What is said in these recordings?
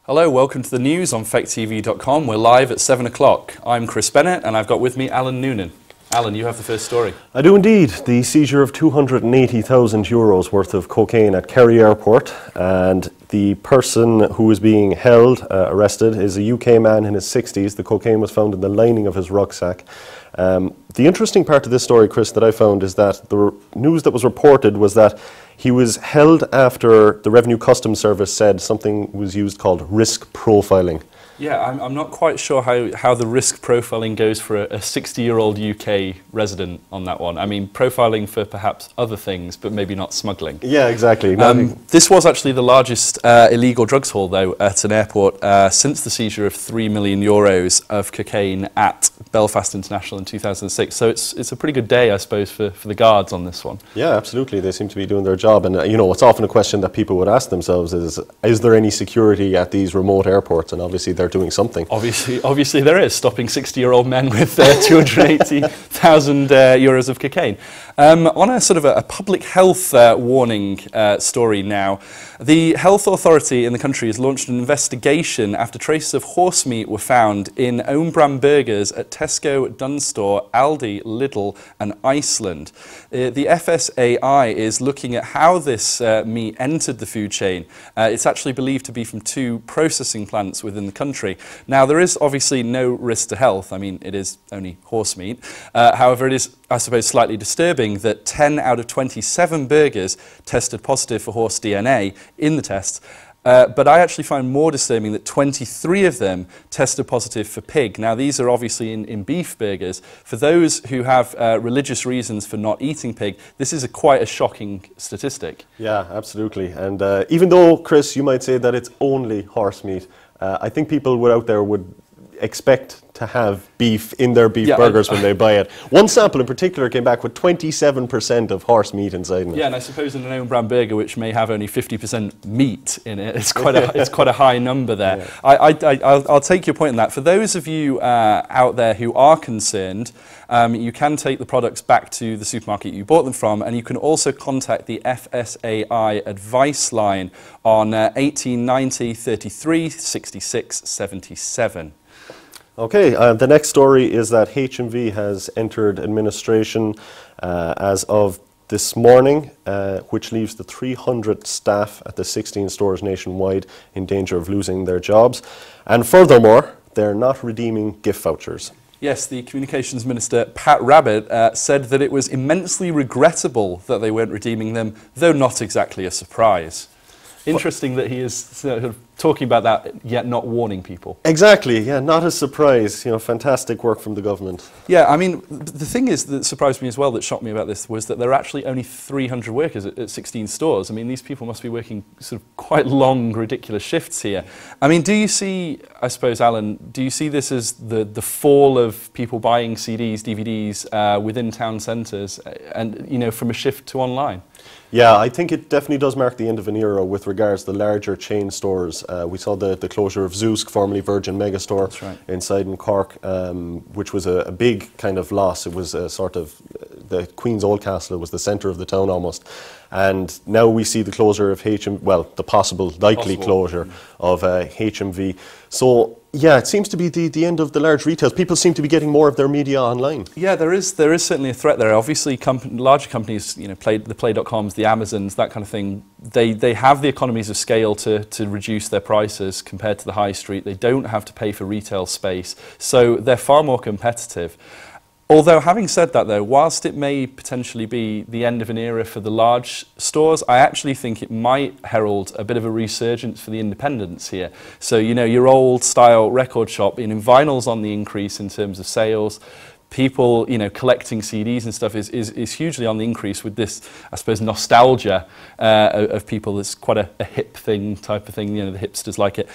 Hello, welcome to the news on FeckTV.com. We're live at 7 o'clock. I'm Chris Bennett and I've got with me Alan Noonan. Alan, you have the first story. I do indeed. The seizure of €280,000 worth of cocaine at Kerry Airport, and the person who is being held, arrested, is a UK man in his 60s. The cocaine was found in the lining of his rucksack. The interesting part of this story, Chris, that I found is that the news that was reported was that he was held after the Revenue Customs Service said something was used called risk profiling. Yeah, I'm not quite sure how the risk profiling goes for a 60-year-old UK resident on that one. I mean, profiling for perhaps other things, but maybe not smuggling. Yeah, exactly. This was actually the largest illegal drugs haul, though, at an airport since the seizure of €3 million of cocaine at Belfast International in 2006. So it's a pretty good day, I suppose, for the guards on this one. Yeah, absolutely. They seem to be doing their job. And, you know, it's often a question that people would ask themselves is there any security at these remote airports? And obviously they're doing something. Obviously there is, stopping 60-year-old men with €280,000 of cocaine. On a sort of a public health warning story now, the health authority in the country has launched an investigation after traces of horse meat were found in own brand burgers at Tesco, Dunstore, Aldi, Lidl and Iceland. The FSAI is looking at how this meat entered the food chain. It's actually believed to be from 2 processing plants within the country. Now, there is obviously no risk to health. I mean, it is only horse meat. However, it is, I suppose, slightly disturbing that 10 out of 27 burgers tested positive for horse DNA in the tests. But I actually find more disturbing that 23 of them tested positive for pig. Now, these are obviously in beef burgers. For those who have religious reasons for not eating pig, this is quite a shocking statistic. Yeah, absolutely. And even though, Chris, you might say that it's only horse meat, I think people out there would expect to have beef in their beef burgers when they buy it. One sample in particular came back with 27% of horse meat inside it. Yeah, and I suppose in an own brand burger, which may have only 50% meat in it, it's quite a high number there. Yeah. I'll take your point on that. For those of you out there who are concerned, you can take the products back to the supermarket you bought them from, and you can also contact the FSAI advice line on 1890 33 66 77. Okay, the next story is that HMV has entered administration as of this morning, which leaves the 300 staff at the 16 stores nationwide in danger of losing their jobs. And furthermore, they're not redeeming gift vouchers. Yes, the Communications Minister, Pat Rabbitte, said that it was immensely regrettable that they weren't redeeming them, though not exactly a surprise. Interesting that he is sort of talking about that, yet not warning people. Exactly, yeah, not a surprise. You know, fantastic work from the government. Yeah, I mean, the thing is that surprised me as well, that shocked me about this, was that there are actually only 300 workers at 16 stores. I mean, these people must be working sort of quite long, ridiculous shifts here. I mean, do you see, I suppose, Alan, do you see this as the fall of people buying CDs, DVDs within town centres, and, you know, from a shift to online? Yeah, I think it definitely does mark the end of an era with regards to the larger chain stores. We saw the closure of Zeusk, formerly Virgin Megastore, inside in Cork, which was a big kind of loss. It was a sort of, the Queen's Oldcastle was the centre of the town almost. And now we see the closure of the likely closure of HMV. So, yeah, it seems to be the end of the large retails. People seem to be getting more of their media online. Yeah, there is certainly a threat there. Obviously, larger companies, you know, the Play.coms, the Amazons, that kind of thing, they have the economies of scale to reduce their prices compared to the high street. They don't have to pay for retail space, so they're far more competitive. Although, having said that, though, whilst it may potentially be the end of an era for the large stores, I actually think it might herald a bit of a resurgence for the independents here. So, you know, your old-style record shop, in vinyl's on the increase in terms of sales. People, you know, collecting CDs and stuff is hugely on the increase with this, I suppose, nostalgia of people. It's quite a hip thing, type of thing, you know, the hipsters like it.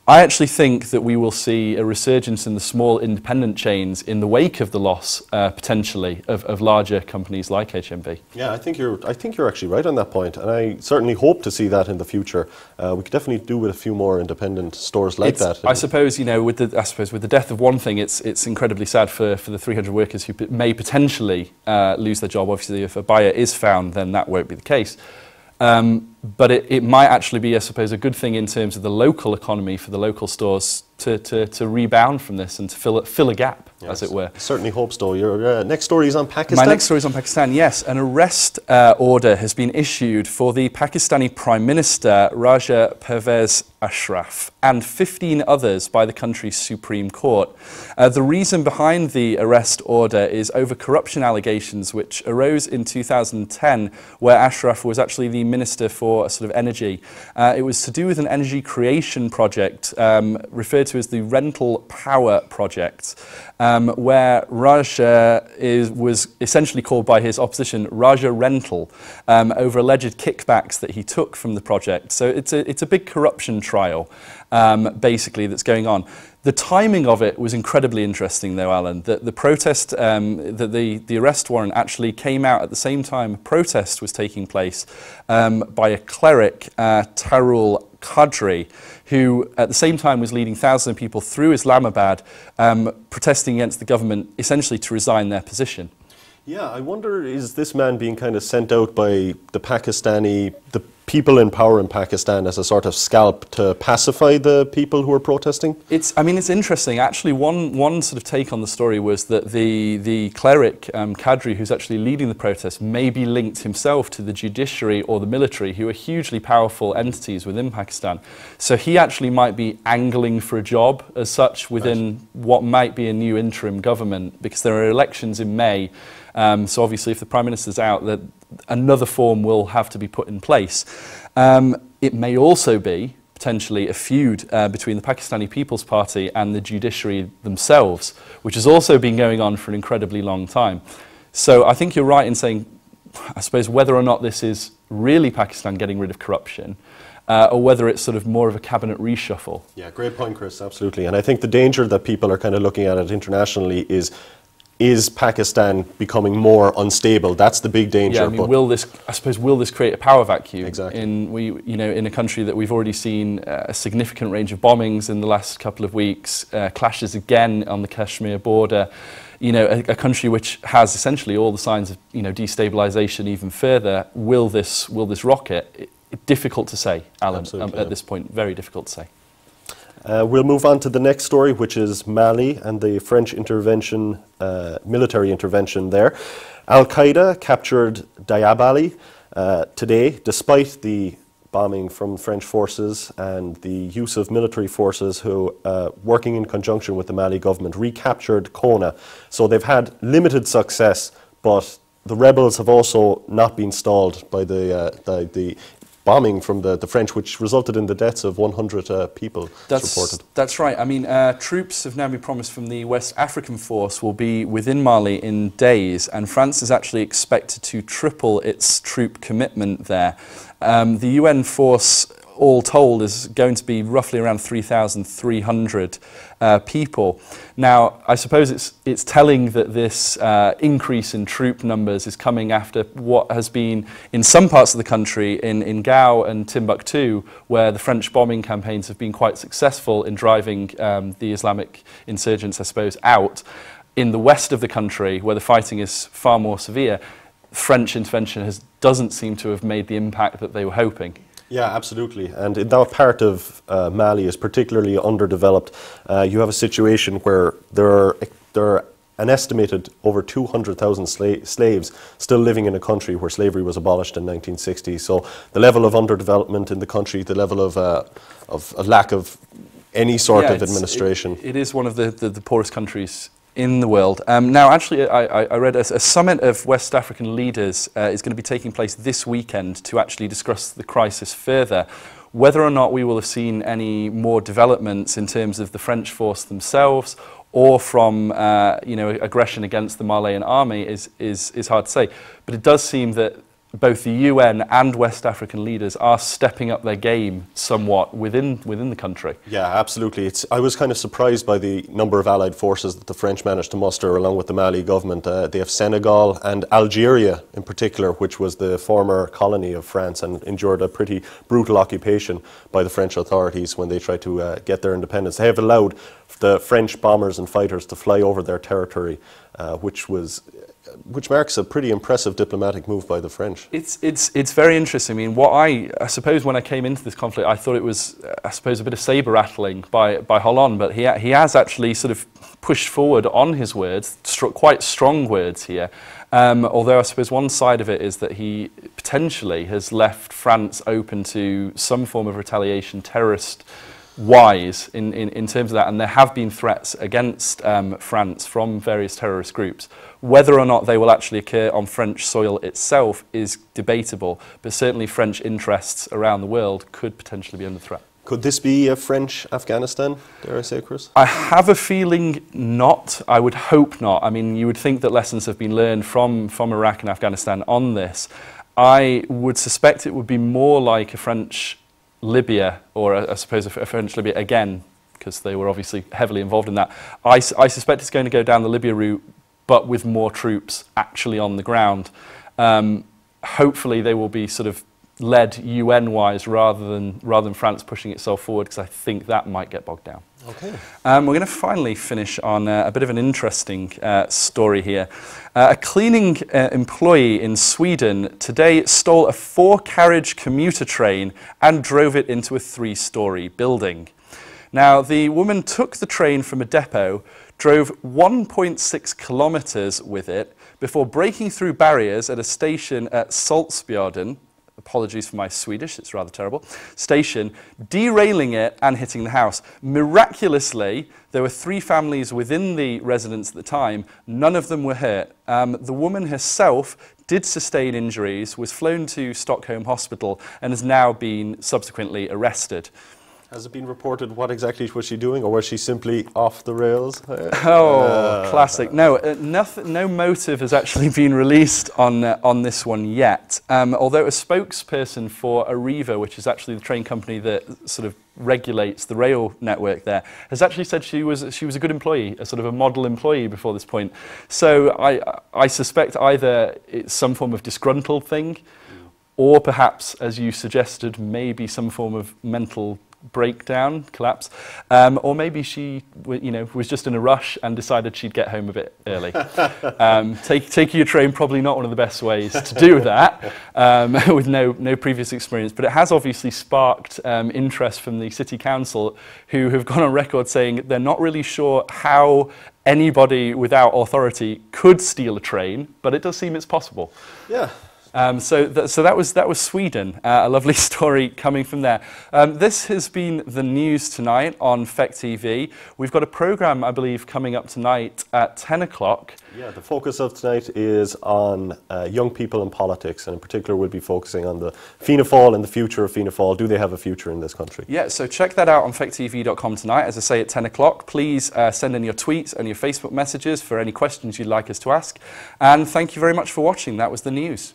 I actually think that we will see a resurgence in the small independent chains in the wake of the loss, potentially, of larger companies like HMV. Yeah, I think you're actually right on that point, and I certainly hope to see that in the future. We could definitely do with a few more independent stores like that. I suppose, you know, with the death of one thing, it's incredibly sad for the 300 workers who may potentially lose their job. Obviously, if a buyer is found, then that won't be the case. but it might actually be, I suppose, a good thing in terms of the local economy for the local stores to rebound from this and to fill a gap, as it were. Certainly hope so. Your next story is on Pakistan? My next story is on Pakistan, yes. An arrest order has been issued for the Pakistani Prime Minister, Raja Pervez Ashraf, and 15 others by the country's Supreme Court. The reason behind the arrest order is over corruption allegations which arose in 2010, where Ashraf was actually the Minister for sort of energy. It was to do with an energy creation project referred to as the Rental Power Project, where Raja was essentially called by his opposition Raja Rental over alleged kickbacks that he took from the project. So it's a big corruption trial, basically, that's going on. The timing of it was incredibly interesting, though, Alan. The protest, the arrest warrant actually came out at the same time a protest was taking place by a cleric, Tarul Qadri, who at the same time was leading thousands of people through Islamabad, protesting against the government, essentially to resign their position. Yeah, I wonder, is this man being kind of sent out by the people in power in Pakistan as a sort of scalp to pacify the people who are protesting? I mean, it's interesting. Actually, one sort of take on the story was that the cleric, Qadri, who's actually leading the protest, may be linked himself to the judiciary or the military, who are hugely powerful entities within Pakistan. So he actually might be angling for a job as such within what might be a new interim government, because there are elections in May. So obviously, if the Prime Minister's out, that another form will have to be put in place. It may also be potentially a feud between the Pakistani People's Party and the judiciary themselves, which has also been going on for an incredibly long time. So I think you're right in saying, I suppose, whether or not this is really Pakistan getting rid of corruption, or whether it's sort of more of a cabinet reshuffle. Yeah, great point, Chris, absolutely. And I think the danger that people are kind of looking at it internationally is Pakistan becoming more unstable? That's the big danger. Yeah, I mean, will this create a power vacuum? Exactly. In a country that we've already seen a significant range of bombings in the last couple of weeks, clashes again on the Kashmir border, a country which has essentially all the signs of, destabilization even further. Will this rocket? Difficult to say, Alan, at this point. Very difficult to say. We'll move on to the next story, which is Mali and the French intervention, military intervention there. Al-Qaeda captured Diabali today, despite the bombing from French forces and the use of military forces who, working in conjunction with the Mali government, recaptured Kona. So they've had limited success, but the rebels have also not been stalled by the bombing from the French, which resulted in the deaths of 100 people, reported. That's right. I mean, troops have now been promised from the West African force will be within Mali in days, and France is actually expected to triple its troop commitment there. The UN force, all told, is going to be roughly around 3,300 people. Now, I suppose it's telling that this increase in troop numbers is coming after what has been, in some parts of the country, in Gao and Timbuktu, where the French bombing campaigns have been quite successful in driving the Islamic insurgents, I suppose, out. In the west of the country, where the fighting is far more severe, French intervention doesn't seem to have made the impact that they were hoping. Yeah, absolutely. And that part of Mali is particularly underdeveloped. You have a situation where there are an estimated over 200,000 slaves still living in a country where slavery was abolished in 1960. So the level of underdevelopment in the country, the level of a lack of any sort of administration. It is one of the poorest countries in the world. Now, actually, I read a summit of West African leaders is going to be taking place this weekend to actually discuss the crisis further. Whether or not we will have seen any more developments in terms of the French force themselves or from aggression against the Malian army is hard to say. But it does seem that both the UN and West African leaders are stepping up their game somewhat within the country. Yeah, absolutely. I was kind of surprised by the number of allied forces that the French managed to muster along with the Mali government. They have Senegal and Algeria in particular, which was the former colony of France and endured a pretty brutal occupation by the French authorities when they tried to get their independence. They have allowed the French bombers and fighters to fly over their territory, which was which marks a pretty impressive diplomatic move by the French. It's very interesting. I mean, what I suppose when I came into this conflict, I thought it was, I suppose, a bit of saber rattling by Hollande, but he has actually sort of pushed forward on his words, quite strong words here. Although I suppose one side of it is that he potentially has left France open to some form of retaliation, terrorist-wise, in terms of that, and there have been threats against France from various terrorist groups. Whether or not they will actually occur on French soil itself is debatable, but certainly French interests around the world could potentially be under threat. Could this be a French Afghanistan, dare I say, Chris? I have a feeling not. I would hope not. I mean, you would think that lessons have been learned from Iraq and Afghanistan on this. I would suspect it would be more like a French Libya, or I suppose a French Libya again, because they were obviously heavily involved in that. I suspect it's going to go down the Libya route, but with more troops actually on the ground. Hopefully they will be sort of led UN-wise rather than France pushing itself forward, because I think that might get bogged down. Okay. We're going to finally finish on a bit of an interesting story here. A cleaning employee in Sweden today stole a 4-carriage commuter train and drove it into a 3-story building. Now, the woman took the train from a depot, drove 1.6 kilometres with it before breaking through barriers at a station at Saltsbjörden. Apologies for my Swedish, it's rather terrible, station, derailing it and hitting the house. Miraculously, there were 3 families within the residence at the time. None of them were hurt. The woman herself did sustain injuries, was flown to Stockholm Hospital, and has now been subsequently arrested. Has it been reported what exactly was she doing, or was she simply off the rails? Classic. No, no motive has actually been released on this one yet. Although a spokesperson for Arriva, which is actually the train company that sort of regulates the rail network there, has actually said she was a good employee, a sort of a model employee before this point. So I suspect either it's some form of disgruntled thing, or perhaps, as you suggested, maybe some form of mental breakdown, collapse, or maybe she, was just in a rush and decided she'd get home a bit early. Taking your train, probably not one of the best ways to do that, with no previous experience. But it has obviously sparked interest from the city council, who have gone on record saying they're not really sure how anybody without authority could steal a train, but it does seem it's possible. Yeah. So that was Sweden, a lovely story coming from there. This has been the news tonight on Feck TV. We've got a programme, I believe, coming up tonight at 10 o'clock. Yeah, the focus of tonight is on young people in politics, and in particular we'll be focusing on the Fianna Fáil and the future of Fianna Fáil. Do they have a future in this country? Yeah, so check that out on fecktv.com tonight, as I say, at 10 o'clock. Please send in your tweets and your Facebook messages for any questions you'd like us to ask. And thank you very much for watching. That was the news.